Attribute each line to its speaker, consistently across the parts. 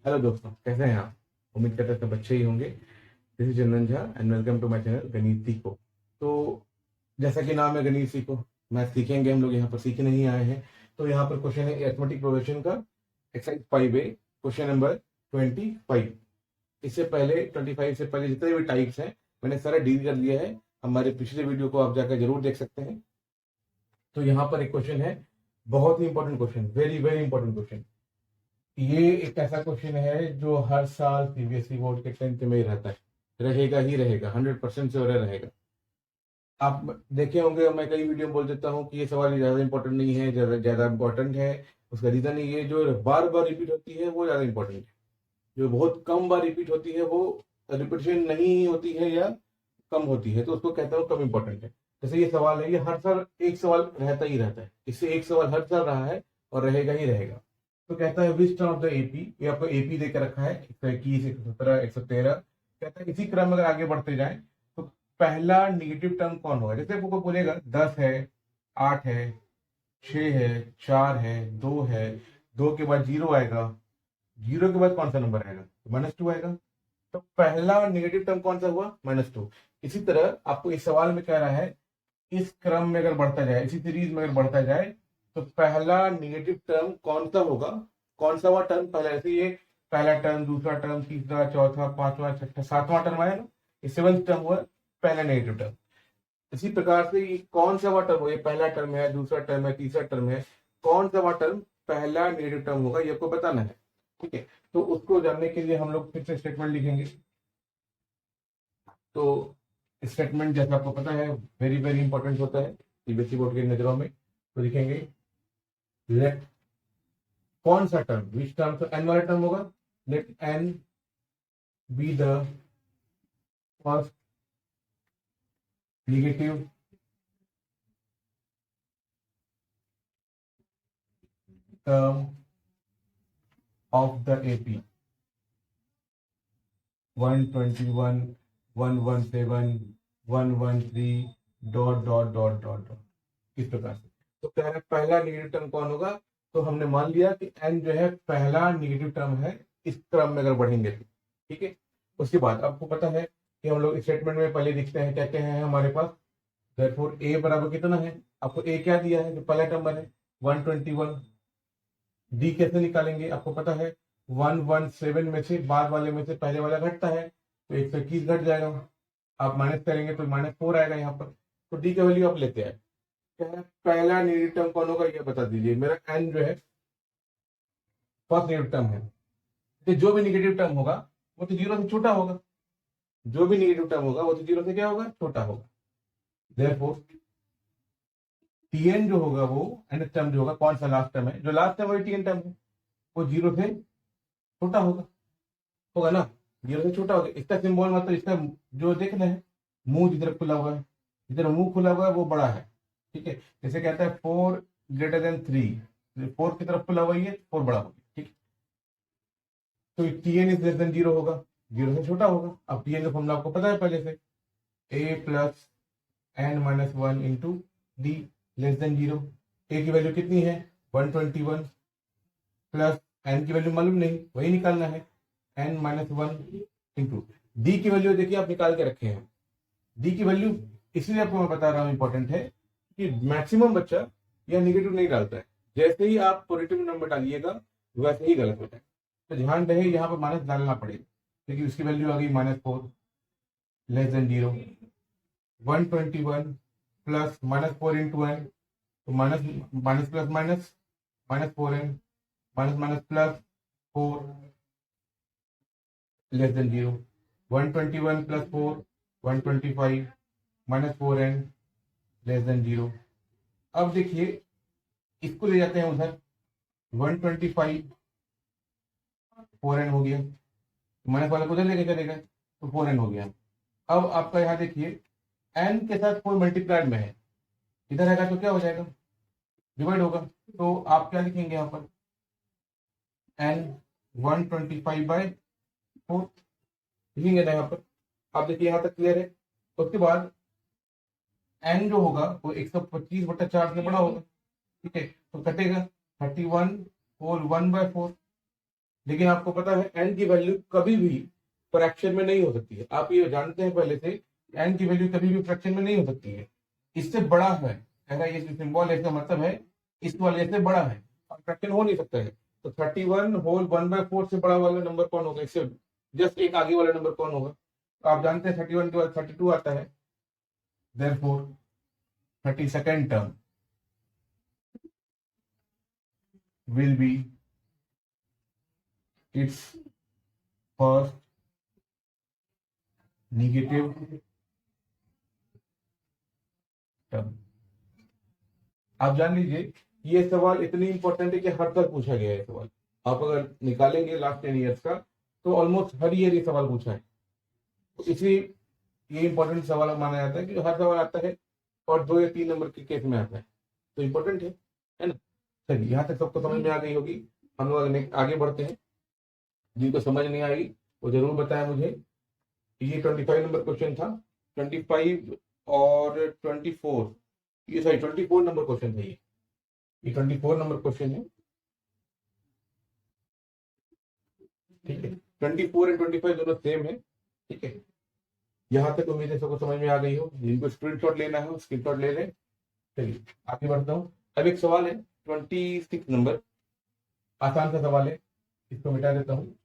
Speaker 1: Hello दोस्तों, कैसे हैं आप? उम्मीद करते हैं सब अच्छे ही होंगे। This is Chandan Jha and welcome to my channel Ganit Sikho. तो जैसा कि नाम है गणित सीखो, मैथ सीखेंगे हम लोग। यहाँ पर सीखने नहीं आए हैं। तो यहाँ पर क्वेश्चन है अरिथमेटिक प्रोग्रेशन का, एक्सरसाइज 5A, क्वेश्चन नंबर 25। इससे पहले 25 से पहले जितने भी टाइप्स हैं मैंने सारा डील कर लिया है। हमारे पिछले वीडियो को आप जाकर जरूर देख सकते हैं। तो यहाँ पर एक क्वेश्चन है, बहुत ही important question, very very important question. ये एक ऐसा क्वेश्चन है जो हर साल सीबीएसई बोर्ड के 10th में ही रहता है, रहेगा ही रहेगा, 100% से रहेगा। आप देखे होंगे, मैं कई वीडियो में बोल देता हूँ कि ये सवाल ज्यादा इंपॉर्टेंट नहीं है, ज्यादा इंपॉर्टेंट है। उसका रीजन ये, जो बार बार रिपीट होती है वो ज्यादा इंपॉर्टेंट है। जो बहुत कम बार रिपीट होती है वो रिपीटेशन नहीं होती है या कम होती है, तो उसको कहता हूँ कम इंपॉर्टेंट है। जैसे ये सवाल है, ये हर साल एक सवाल रहता ही रहता है, इससे एक सवाल हर साल रहा है और रहेगा ही रहेगा। तो कहता है which term of the AP, ये आपको एपी देकर रखा है 121, 117, 113। कहता है इसी क्रम में अगर आगे बढ़ते जाए तो पहला निगेटिव टर्म कौन होगा। जैसे आपको बोलेगा 10 है, 8 है, 6 है, 4 है, 2 है, 2 के बाद 0 आएगा, 0 के बाद कौन सा नंबर आएगा, -2 आएगा। तो पहला निगेटिव टर्म कौन सा हुआ, -2। इसी तरह आपको इस सवाल में कह रहा है, इस क्रम में अगर बढ़ता जाए, इसी सीरीज में अगर बढ़ता जाए तो पहला निगेटिव टर्म कौन सा होगा, कौन सा हुआ टर्म पहला। जैसे ये पहला टर्म, दूसरा टर्म, तीसरा, चौथा, पांचवा, छठा, सातवां टर्म आया ना, ये 7th टर्म हुआ पहला नेगेटिव टर्म। इसी प्रकार से ये कौन सा हुआ टर्म हो, ये पहला टर्म है, दूसरा टर्म है, तीसरा टर्म है, कौन सा हुआ टर्म पहला नेगेटिव टर्म होगा, ये आपको बताना है। ठीक है, तो उसको जानने के लिए हम लोग फिर से स्टेटमेंट लिखेंगे। तो स्टेटमेंट जैसा आपको पता है वेरी वेरी इंपॉर्टेंट होता है सीबीएसई बोर्ड की नजरों में। तो लिखेंगे लेट, कौन सा टर्म, विच टर्म, तो एन वाला टर्म होगा। Let n be the first negative term of the AP 121, 117, 113 dot dot dot dot dot, इस प्रकार से। तो कह रहा है पहला नेगेटिव टर्म कौन होगा। तो हमने मान लिया कि एन जो है पहला नेगेटिव टर्म है इस क्रम में अगर बढ़ेंगे तो। ठीक है, उसके बाद आपको पता है कि हम लोग स्टेटमेंट में पहले लिखते हैं, क्या क्या है हमारे पास। देयरफॉर ए बराबर कितना है, आपको ए क्या दिया है, जो पहला नंबर है 121। डी कैसे निकालेंगे, आपको पता है 117 में से, बाद वाले में से पहले वाला घटता है तो 121 घट जाएगा। आप माइनस करेंगे तो -4 आएगा यहाँ पर। तो डी का वैल्यू आप लेते हैं। क्या है पहला नेगेटिव टर्म कौन होगा, ये बता दीजिए। मेरा एन जो है फर्स्ट नेगेटिव टर्म है, तो जो भी नेगेटिव टर्म होगा वो तो 0 से छोटा होगा। जो भी नेगेटिव टर्म होगा वो तो 0 से क्या होगा, छोटा होगा। देयरफॉर टीएन जो होगा वो, एन टर्म जो होगा, कौन सा लास्ट टर्म है, जो लास्ट टर्म वही टीएन टर्म है, वो 0 से छोटा होगा, होगा ना। 0 से छोटा होगा। इसका सिंबल मतलब इसका जो देखना है, मुंह जिधर खुला हुआ है, जिधर मुंह खुला हुआ है वो बड़ा है। ठीक है, जैसे कहता है 4 ग्रेटर देन 3, 4 की तरफ खुला हुआ है, 4 बड़ा हो गया। ठीक, तो टीएन इज लेस देन 0 होगा, 0 से छोटा होगा। अब टीएन का फॉर्मूला आपको पता है पहले से, A plus N minus 1 into D, less than 0। A की वैल्यू कितनी है 121, प्लस एन की वैल्यू मालूम नहीं, वही निकालना है, एन माइनस 1 इंटू डी की वैल्यू देखिए आप निकाल के रखे हैं। डी की वैल्यू इसलिए आपको मैं बता रहा हूं इंपॉर्टेंट है कि मैक्सिमम बच्चा यह निगेटिव नहीं डालता है। जैसे ही आप पॉजिटिव नंबर डालिएगा वैसे ही गलत होता है। तो ध्यान रहे यहाँ पर माइनस डालना पड़ेगा, क्योंकि उसकी वैल्यू आ गई -4, less than 0। 121 plus -4 into N, तो minus minus plus minus, -4n, minus minus plus 4, less than 0। 121 plus 4, 125, -4n, less than 0। अब देखिए इसको ले जाते हैं उधर, 125 4n हो गया, माइनस वाला को उधर लेके चलेगा तो 4n हो गया। अब आपका यहाँ देखिए n के साथ 4 मल्टीप्लाइड में है, इधर आएगा तो क्या हो जाएगा, डिवाइड होगा। तो आप क्या लिखेंगे यहाँ पर, n 125/4 लिखेंगे ना यहाँ पर। आप देखिए यहाँ तक क्लियर है। उसके बाद n जो होगा वो 125/4 से बड़ा होगा। ठीक है, तो कटेगा 31 होल 1/4, लेकिन आपको पता है एन की वैल्यू कभी भी फ्रैक्शन में नहीं हो सकती है। आप ये जानते हैं पहले से, एन की वैल्यू कभी भी फ्रैक्शन में नहीं हो सकती है। इससे बड़ा है, अगर ये सिंबल है इसका मतलब है इस वाले से बड़ा है और फ्रैक्शन हो नहीं सकता है। तो 31 होल 1/4 से बड़ा वाला नंबर कौन होगा, इससे जस्ट एक आगे वाला नंबर कौन होगा। तो आप जानते हैं 31 के बाद 32 आता है, therefore 32nd term will be its first negative term। आप जान लीजिए ये सवाल इतनी इंपॉर्टेंट है कि हर साल पूछा गया है सवाल। आप अगर निकालेंगे लास्ट 10 ईयर्स का तो ऑलमोस्ट हर ईयर ये सवाल पूछा है। तो इसलिए ये इंपॉर्टेंट सवाल माना जाता है कि हर सवाल आता है और 2 या 3 नंबर के केस में आता है, तो इंपॉर्टेंट है ना। चलिए यहाँ तक सबको समझ में आ गई होगी। हम लोग आगे बढ़ते हैं। जिनको समझ नहीं आई वो जरूर बताएं मुझे। ये 25 नंबर क्वेश्चन था। 25 और 24, ये सॉरी 24 नंबर क्वेश्चन था। ये 24 नंबर क्वेश्चन है, ठीक है। 24 एंड 25 दोनों सेम है, ठीक है। यहाँ तक उम्मीद है सबको समझ में आ गई हो। जिनको स्क्रीनशॉट लेना है स्क्रीनशॉट ले लें। चलिए आगे बढ़ता हूँ। अब एक सवाल है 26 नंबर, आसान सा सवाल है, इसको मिटा देता हूँ।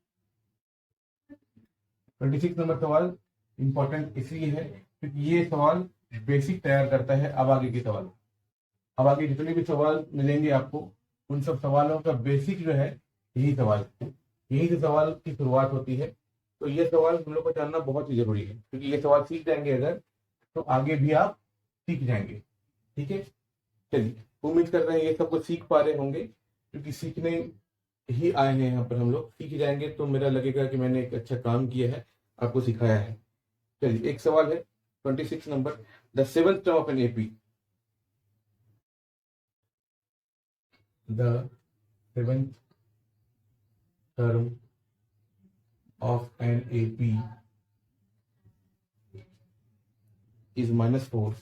Speaker 1: 26 नंबर सवाल इंपॉर्टेंट इसलिए है क्योंकि ये सवाल बेसिक तैयार करता है अब आगे के सवाल। अब आगे जितने भी सवाल मिलेंगे आपको उन सब सवालों का बेसिक जो है यही सवाल, यही से सवाल की शुरुआत होती है। तो ये सवाल हम लोग को जानना बहुत ही जरूरी है क्योंकि ये सवाल सीख जाएंगे अगर तो आगे भी आप सीख जाएंगे, ठीक है। चलिए उम्मीद कर रहे हैं ये सब कुछ सीख पा रहे होंगे क्योंकि सीखने ही आए हैं यहाँ पर। हम लोग सीख जाएंगे तो मेरा लगेगा कि मैंने एक अच्छा काम किया है, आपको सिखाया है। चलिए एक सवाल है 26 number, the seventh term of an AP, the seventh term of an AP is -4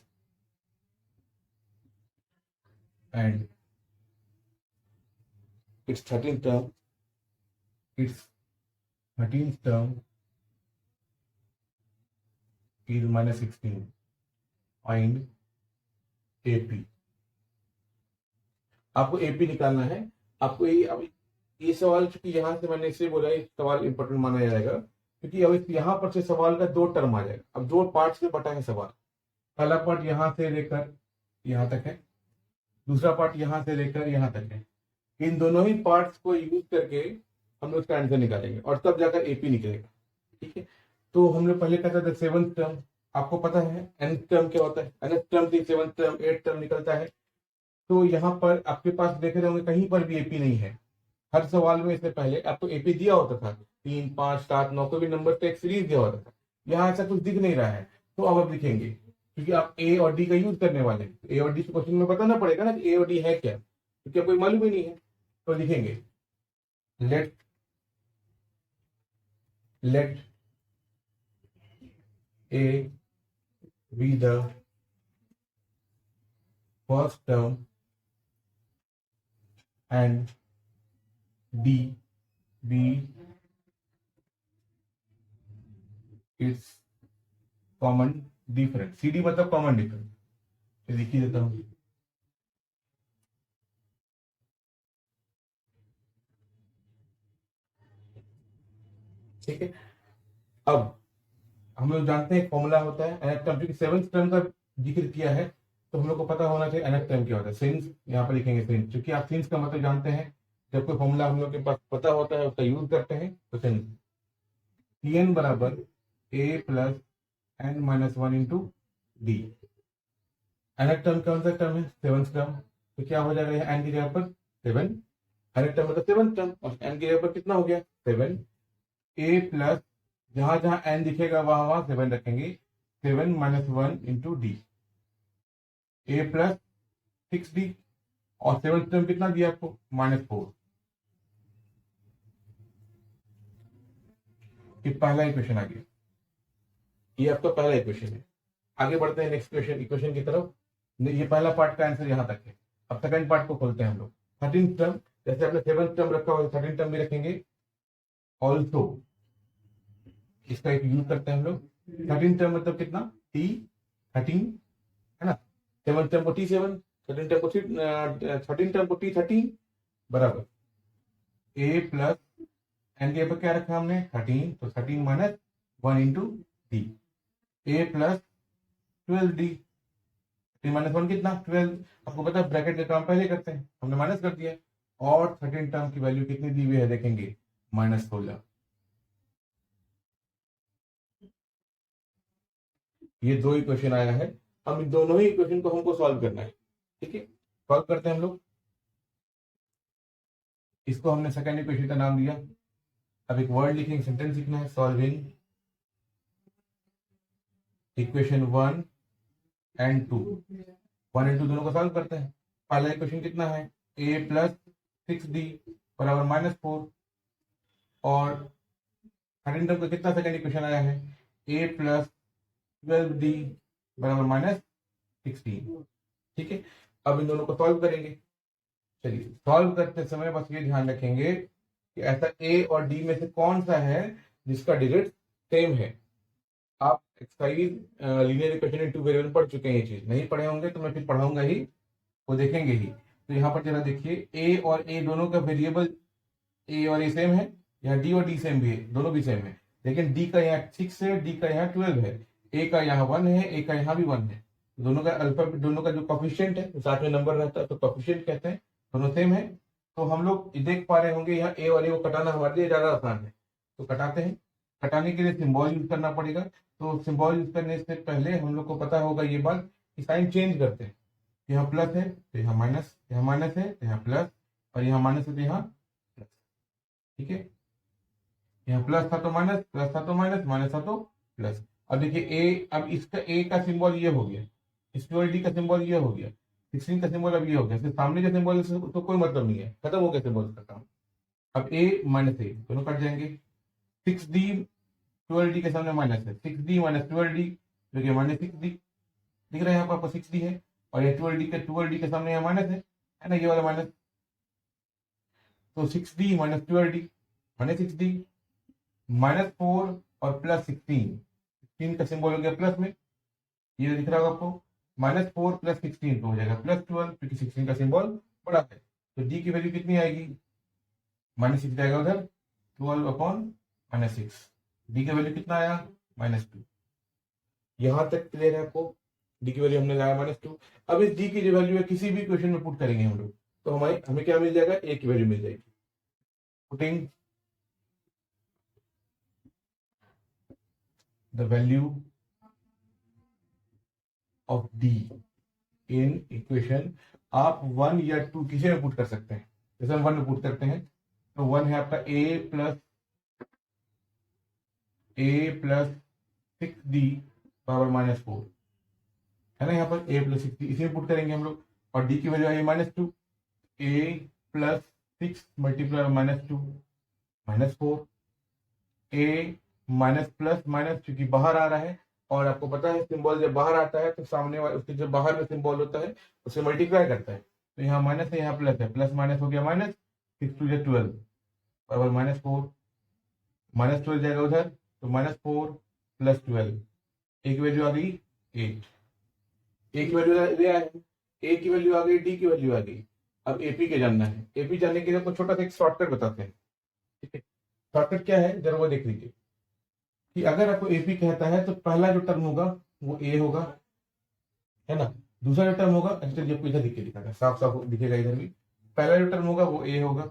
Speaker 1: and its 13th term is -16. Find AP। आपको AP निकालना है। आपको ये सवाल चूंकि यहाँ से मैंने इसलिए बोला ये सवाल इंपॉर्टेंट माना जाएगा क्योंकि अब यहाँ पर से सवाल का 2 टर्म आ जाएगा। अब 2 पार्ट से बटा है सवाल। पहला पार्ट यहाँ से लेकर यहाँ तक है, दूसरा पार्ट यहाँ से लेकर यहाँ तक है। इन दोनों ही पार्ट्स को यूज करके हम लोग इसका आंसर निकालेंगे और तब जाकर एपी निकलेगा, ठीक है। तो हम लोग पहले कहते थे 7th टर्म, आपको पता है nth टर्म क्या होता है। nth टर्म से 7th टर्म 8th टर्म निकलता है। तो यहाँ पर आपके पास देख रहे होंगे कहीं पर भी एपी नहीं है। हर सवाल में इससे पहले आपको एपी दिया होता था 3, 5, 7, 9 कोई भी नंबर पे एक सीरीज दिया होता था। यहाँ ऐसा कुछ दिख नहीं रहा है तो अब आप लिखेंगे क्योंकि आप ए और डी का यूज करने वाले हैं। ए और डी के क्वेश्चन में बताना पड़ेगा ना कि ए और डी है क्या, क्योंकि कोई मालूम ही नहीं है। तो लिखेंगे let a be the first term and d be its common difference. C D मतलब कॉमन डिफरेंस। लिख ही देता हूं। ठीक है। अब हम लोग जानते हैं फॉर्मूला होता है nth टर्म, क्योंकि 7th टर्म का जिक्र किया है तो हम लोग को पता होना चाहिए nth टर्म क्या होता है। सिंस यहाँ पर लिखेंगे सिंस, क्योंकि आप सिंस का मतलब जानते हैं। जब कोई फॉर्मूला हम लोग के पास पता होता है उसका यूज करते हैं तो सिंस Cn बराबर a plus n minus 1 into D. nth term कौन सा टर्म है, 7th टर्म। तो क्या हो जाएगा n की जगह पर 7, nth टर्म मतलब 7th टर्म और n की जगह पर कितना हो गया 7। a प्लस जहां जहां n दिखेगा वहां वहां 7 रखेंगे, 7 माइनस 1 इंटू डी, ए प्लस 6d और 7th टर्म कितना दिया आपको -4। ये पहला इक्वेशन आ गया, ये आपका पहला इक्वेशन है। आगे बढ़ते हैं नेक्स्ट इक्वेशन की तरफ। ये पहला पार्ट का आंसर यहाँ तक है। अब सेकंड पार्ट को खोलते हैं हम लोग। 13th टर्म, जैसे आपने 7th टर्म रखा हुआ 13th टर्म भी रखेंगे। ऑल्सो, इसका एक यूज करते हैं हम लोग। 13 टर्म मतलब कितना, टी 13 है ना, 7 टर्म को टी 7, 13 टर्म को 13 टर्म को टी 13 बराबर ए प्लस एन के ऊपर क्या रखा हमने 13, तो 13 माइनस 1 इंटू डी, ए प्लस 12 डी, 3 माइनस 1 कितना 12। आपको पता है ब्रैकेट का काम पहले करते हैं, हमने माइनस कर दिया। और 13 टर्म की वैल्यू कितनी दी हुई है देखेंगे, -16। ये दो इक्वेशन आया है, अब इन दोनों ही इक्वेशन को हमको सॉल्व करना है। ठीक है, सॉल्व करते हैं हम लोग। इसको हमने सेकेंड इक्वेशन का नाम दिया। अब एक वर्ड लिखेंगे, सेंटेंस लिखना है, सॉल्विंग इक्वेशन 1 एंड 2। 1 एंड 2 दोनों को सॉल्व करते हैं। पहला इक्वेशन कितना है, a प्लस 6d बराबर -4, और 13 टर्म का कितना सेकेंड इक्वेशन आया है, a प्लस 12d बराबर -16। ठीक है, अब इन दोनों को सॉल्व करेंगे। चलिए, सॉल्व करते समय बस ये ध्यान रखेंगे कि ऐसा a और d में से कौन सा है जिसका डिजिट सेम है। आप exercise linear equation in two variable पढ़ चुके हैं, ये चीज नहीं पढ़े होंगे तो मैं फिर पढ़ाऊंगा ही, वो देखेंगे ही। तो यहाँ पर जरा देखिए, a और a दोनों का वेरिएबल a और a सेम है, यहाँ d और d सेम भी है, दोनों भी सेम है, लेकिन d का यहाँ 6 है, d का यहाँ 12 है, a का यहाँ 1 है, a का यहाँ भी 1 है। दोनों का अल्फाबेट, दोनों का जो कोफिशिएंट है, साथ में नंबर रहता है तो कोफिशिएंट कहते हैं, दोनों सेम है। तो हम लोग देख पा रहे होंगे यहाँ a और a को कटाना हमारे लिए ज्यादा आसान है, तो कटाते हैं। कटाने के लिए सिंबल यूज करना पड़ेगा, तो सिंबल यूज करने से पहले हम लोग को पता होगा ये बात कि साइन चेंज करते हैं। यहाँ प्लस है तो यहाँ माइनस, यहाँ माइनस है तो यहाँ प्लस, और यहाँ माइनस है तो यहाँ प्लस। ठीक है, यहाँ प्लस था तो माइनस, प्लस था तो माइनस, माइनस था तो प्लस। अब देखिए ए, अब इसका ए का सिंबल ये हो गया, इस डी का सिंबल ये हो गया, 16 का सिंबल अब ये हो गया, फिर सामने जो सिंबल है तो कोई मतलब नहीं है, खत्म हो गया सिंबल का काम। अब ए माइनस ए दोनों कट जाएंगे, 6d 12d के सामने माइनस है, 6d माइनस 12d जो कि -6d दिख रहा है यहाँ पर आपको 6d है, और ये 12d के सामने यहाँ माइनस है ना, ये वाला माइनस। तो 6d माइनस 12d -6d -4 और प्लस 16 का सिंबल हो गया प्लस में, ये दिख रहा होगा आपको, -4 प्लस 16 तो हो जाएगा +12, क्योंकि 16 का सिंबल बड़ा है। तो डी की वैल्यू कितनी आएगी, -6 जाएगा उधर, 12/-6। डी की वैल्यू कितना आया, -2। यहां तक क्लियर है आपको, डी की वैल्यू हमने लाया -2। अब इस डी की जो वैल्यू है किसी भी क्वेश्चन में पुट करेंगे हम लोग, तो हमें क्या मिल जाएगा, ए की वैल्यू मिल जाएगी। Putting the value of D in equation, आप 1 या 2 किसी में पुट कर सकते हैं। जैसे हम 1 में पुट करते हैं, तो 1 है आपका a प्लस 6d पावर -4 है ना, यहाँ पर a प्लस 6d इसी में पुट करेंगे हम लोग, और d की value I -2, a plus 6 multiply -2 -4, a minus plus minus क्योंकि बाहर आ रहा है, और आपको पता है सिंबल जब बाहर आता है तो सामने वाले उसके जो बाहर में सिंबल होता है उसे मल्टीप्लाई करता है, तो यहाँ माइनस है यहाँ प्लस है, प्लस माइनस हो गया माइनस, 6 2 12 बराबर -4, -12 जाएगा उधर, तो -4 प्लस 12, ए की वैल्यू आ गई 8, ए की वैल्यू ले आए, ए की वैल्यू आ गई, डी की वैल्यू आ गई। अब एपी के जानना है, एपी जानने के लिए आपको छोटा सा एक शॉर्टकट बताते हैं। ठीक है, शॉर्टकट क्या है जरा वो देख लीजिए, कि अगर आपको एपी कहता है तो पहला जो टर्म होगा वो ए होगा, है ना, दूसरा जो टर्म होगा, चलिए आपको इधर दिख के दिखाता है, साफ साफ दिखेगा इधर भी, पहला जो टर्म होगा वो ए होगा,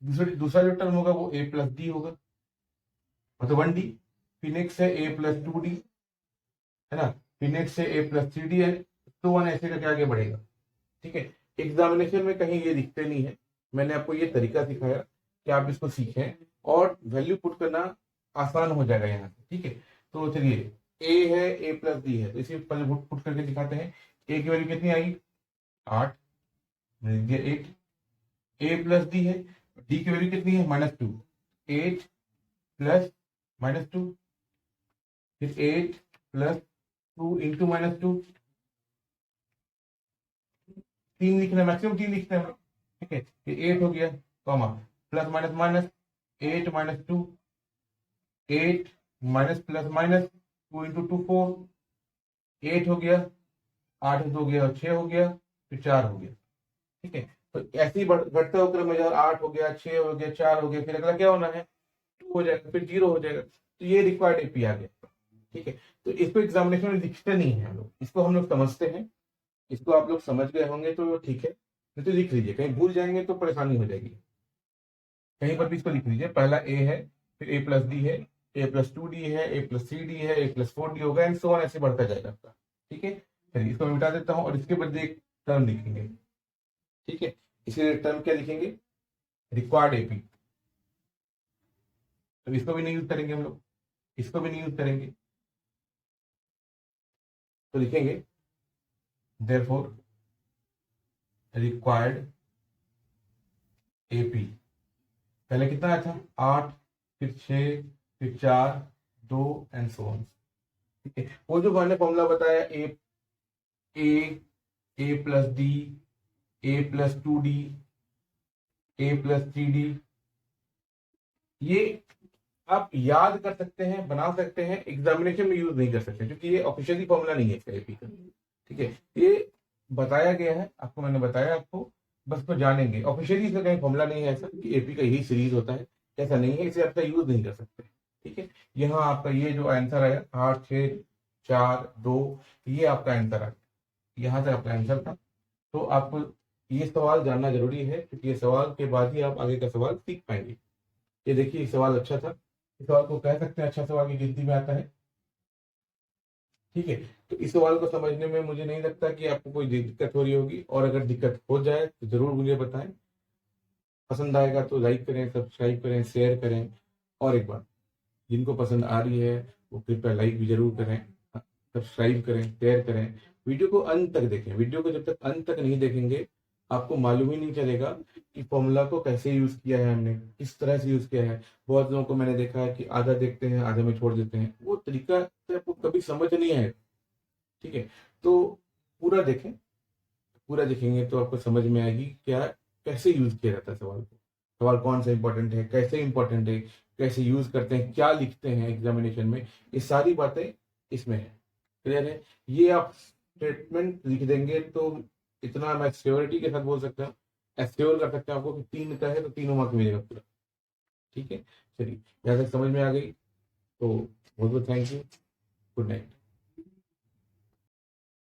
Speaker 1: दूसरा जो टर्म होगा वो ए प्लस डी होगा, मतलब 1d, फिर नेक्स्ट है a प्लस 2d, है ना, फिर नेक्स्ट है a प्लस 3d है, तो 1 ऐसे करके आगे बढ़ेगा। ठीक है, एग्जामिनेशन में कहीं ये दिखते नहीं है, मैंने आपको ये तरीका सिखाया कि आप इसको सीखें और वैल्यू पुट करना आसान हो जाएगा यहाँ से। ठीक है, तो चलिए a है, a प्लस डी है, तो इसी पर पुट करके दिखाते हैं। a की वैल्यू कितनी आई 8, 8, a प्लस डी है, d की वैल्यू कितनी है -2, 8 प्लस -2, फिर 8 प्लस 2 इंटू -2, 3 लिखना, मैक्सिमम 3 लिखते हैं। ठीक है, फिर 8 हो गया, comma plus minus minus, 8 minus 2, 8 minus plus minus 2 into 2 4, 8 हो गया, 8 हो गया और 6 हो गया, फिर 4 हो गया। ठीक है, तो ऐसे ही घटता हुआ क्रम में 8 हो गया, 6 हो गया, 4 हो गया, फिर अगला क्या होना है, 2 हो जाएगा, फिर 0 हो जाएगा। तो ये रिक्वायर्ड एपी आ गया। ठीक है, तो इसको एग्जामिनेशन में लिखते नहीं है हम लोग, इसको हम लोग समझते हैं। इसको आप लोग समझ गए होंगे तो ठीक है, नहीं तो लिख लीजिए, कहीं भूल जाएंगे तो परेशानी हो जाएगी। कहीं पर भी इसको लिख लीजिए, पहला ए है, फिर ए प्लस डी है, ए प्लस 2 डी है, ए प्लस 3 डी है, ए प्लस 4 डी होगा, एंड सो ऑन, ऐसे बढ़ता जाएगा आपका। ठीक है, चलिए इसको मैं मिटा देता हूँ और इसके बदले एक टर्म लिखेंगे। ठीक है, इसीलिए टर्म क्या लिखेंगे, रिक्वायर्ड एपी। तो इसको भी नहीं यूज करेंगे हम लोग, इसको भी नहीं यूज करेंगे, तो लिखेंगे देयरफॉर रिक्वायर्ड एपी। पहले कितना आया था, 8, फिर 6, फिर 4, 2 एंड सो ऑन। ठीक है, वो जो मैंने फॉर्मूला बताया, ए प्लस डी, ए प्लस 2 डी, ए प्लस 3 डी, ये आप याद कर सकते हैं, बना सकते हैं, एग्जामिनेशन में यूज नहीं कर सकते क्योंकि ये ऑफिशियली फॉर्मूला नहीं है इसका एपी का। ठीक है, ये बताया गया है आपको, मैंने बताया आपको, बस तो जानेंगे, ऑफिशियली इसका कहीं फॉर्मूला नहीं है ऐसा कि एपी का यही सीरीज होता है, ऐसा नहीं है, इसे आपका यूज नहीं कर सकते। ठीक है, यहाँ आपका ये जो आंसर आया 8, 6, 4, 2, ये आपका आंसर आ गया, यहाँ से आपका आंसर था। तो आपको ये सवाल जानना जरूरी है क्योंकि ये सवाल के बाद ही आप आगे का सवाल सीख पाएंगे। ये देखिए, सवाल अच्छा था, इस सवाल को कह सकते हैं अच्छा सवाल की गिनती में आता है। ठीक है, तो इस सवाल को समझने में मुझे नहीं लगता कि आपको कोई दिक्कत हो रही होगी, और अगर दिक्कत हो जाए तो जरूर मुझे बताएं। पसंद आएगा तो लाइक करें, सब्सक्राइब करें, शेयर करें, और एक बार जिनको पसंद आ रही है वो कृपया लाइक भी जरूर करें, सब्सक्राइब करें, शेयर करें, वीडियो को अंत तक देखें। वीडियो को जब तक अंत तक नहीं देखेंगे आपको मालूम ही नहीं चलेगा कि फॉर्मूला को कैसे यूज किया है हमने, किस तरह से यूज किया है। बहुत लोगों को मैंने देखा है कि आधा देखते हैं, आधे में छोड़ देते हैं, वो तरीका से आपको कभी समझ नहीं आएगा। ठीक है, तो पूरा देखें, पूरा देखेंगे तो आपको समझ में आएगी क्या, कैसे यूज किया जाता है सवाल को, सवाल कौन सा इंपॉर्टेंट है, कैसे इंपॉर्टेंट है, कैसे यूज करते हैं, क्या लिखते हैं एग्जामिनेशन में, ये सारी बातें इसमें है। क्लियर है, ये आप स्टेटमेंट लिख देंगे तो इतना मैं श्योरिटी के साथ बोल सकता हूँ, एश्योर कर सकते हैं आपको कि 3 का है तो 3 मार्क मिलेगा पूरा। ठीक है, चलिए, जहाँ तक समझ में आ गई तो बहुत बहुत थैंक यू, गुड नाइट।